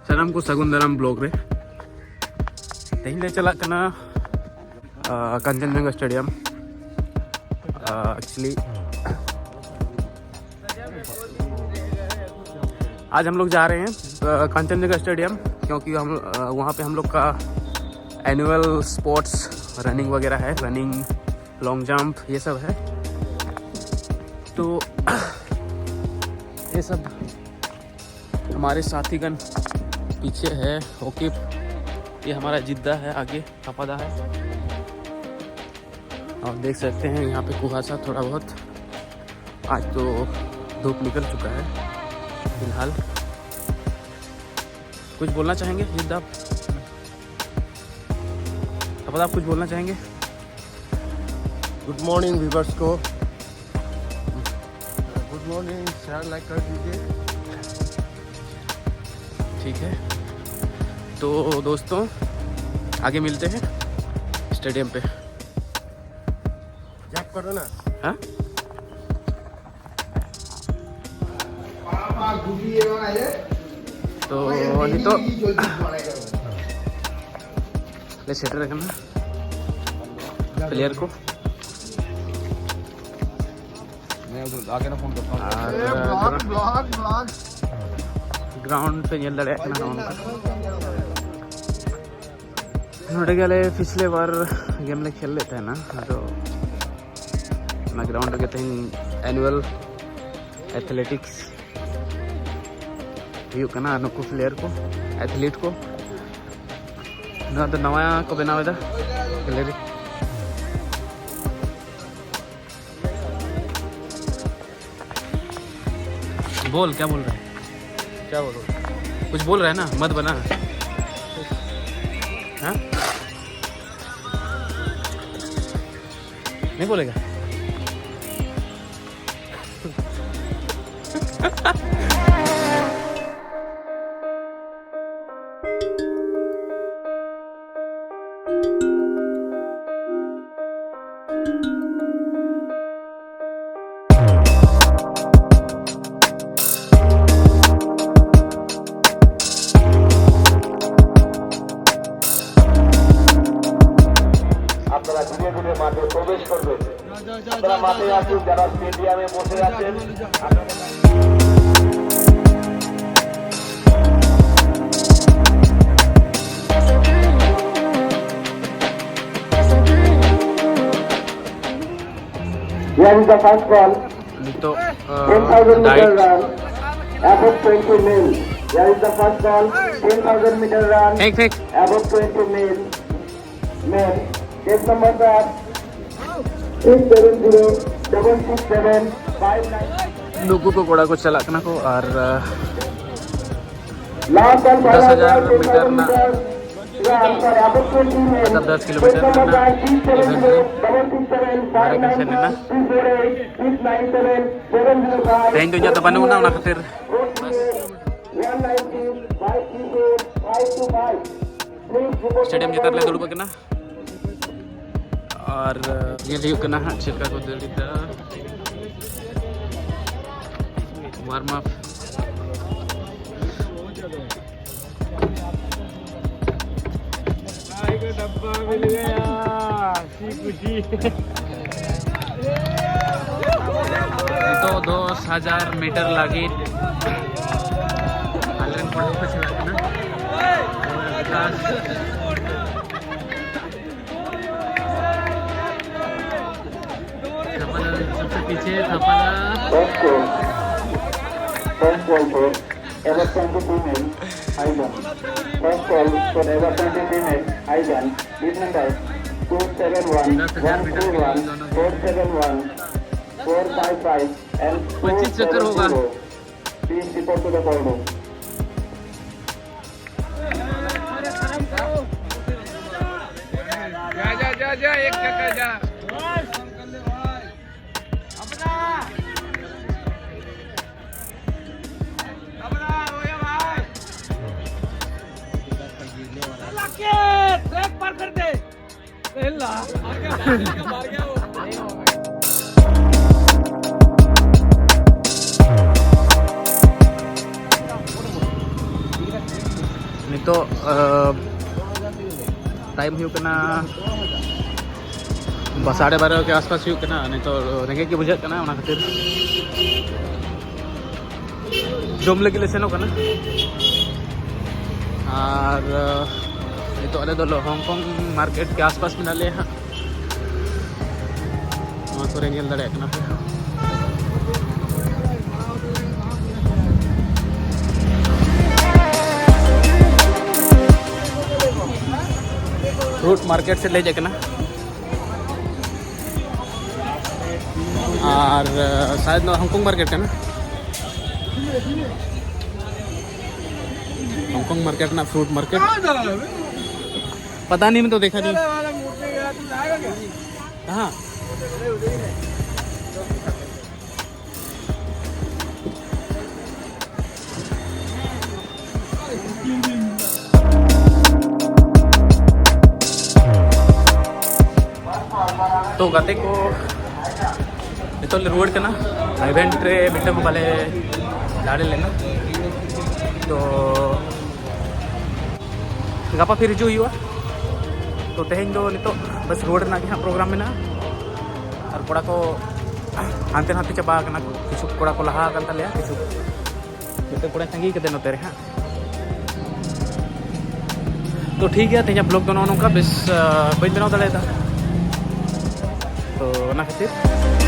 Salam ko Sagundaram blog re. Tehin le chala kana Kanchenjunga Stadium. Actually आज हम लोग जा रहे हैं कांचनजंगा स्टेडियम, क्योंकि हम वहाँ पे हम लोग का एनुअल स्पोर्ट्स रनिंग वगैरह है, रनिंग, लॉन्ग जंप, ये सब है। तो ये सब हमारे साथीगण पीछे है। ओके, ये हमारा जिद्दा है, आगे हफादा है। और देख सकते हैं यहाँ पे कुहासा थोड़ा बहुत, आज तो धूप निकल चुका है फिलहाल। कुछ बोलना चाहेंगे जिद्दा आप? हफादा आप कुछ बोलना चाहेंगे? गुड मॉर्निंग व्यूअर्स को, गुड मॉर्निंग, शेयर लाइक कर दीजिए। ठीक है, तो दोस्तों आगे मिलते हैं स्टेडियम पे। जॉब करो ना। हाँ, तो अभी तो ले सेट रखना प्लेयर को। मैं उधर आगे ना फोन करता हूँ। ग्राउंड पे लड़े नोड़े पिछले बार गेम ले खेल लेते हैं ना, तो ना ग्राउंड कहते हैं एनुअल एथलेटिक्स हुई ना नुकु प्लेयर को, एथलीट को ना तो नवा को बनावेदा प्लेयर। बोल, क्या बोल रहे हैं? क्या बोलो? कुछ बोल रहे हैं ना, मत बना। हाँ, नहीं बोलेगा? আপনারা ধীরে ধীরে মাঠে প্রবেশ করবেন। আপনারা মাঠে আসুন, যারা স্টেডিয়ামে বসে আছেন Here is the first ball. तो 10,000 meter run. Above 20 mil. Here is the first ball. 10,000 meter run. फेंक Above 20 mil. Men. Gate number 670-767-59. नुकु को घोड़ा को चलाना को और Last ball 10,000 मीटर ना, above 20 mil. मतलब 10 किलोमीटर ना Thank you jatuh Bandung na khatir. Stadium जितर ले दौड़ बगना और ये लियो कना चिल्का को दलिता वार्म अप। डब्बा मिल गया, खुशी। तो 2000 मीटर लगी सबसे पीछे Ever 20 female, Aidan. First call for ever 20 female, Aidan. This number 271-131-471-455 and 25 चक्कर होगा। 470. Please report to the corner. जा एक चक्कर जा। ट्रैक पार कर दे। मार गया वो। नितो टाइम हुई कना 12:30 के आसपास हुई कना नितो रेंगे के बुझे कना ओना खातिर जम लगे ले सेनो कना और नितो अले दो हांगकांग मार्केट के आसपास में ले हाँ वहाँ को रेंगे लड़े कना फ्रूट मार्केट से ले जाके ना और शायद ना हांगकांग मार्केट का ना हांगकांग मार्केट ना फ्रूट मार्केट पता नहीं मैं तो देखा नहीं हाँ तो गाते को नितो रोड के ना इवेंट रे मिट्टे को बाले लाड़े लेना तो गापा फिर हिजू हुआ तो तेहें दो नितो बस रोड ना के हाँ प्रोग्राम में ना और कोड़ा को हानते हानते चाबा कना किछु कोड़ा को लहा करता लिया किछु मिट्टे कोड़ा तंगी के देनो तेरे हाँ तो ठीक है तेजा ब्लॉग दोनों का बस बन बनाओ दले था तो ना खातिर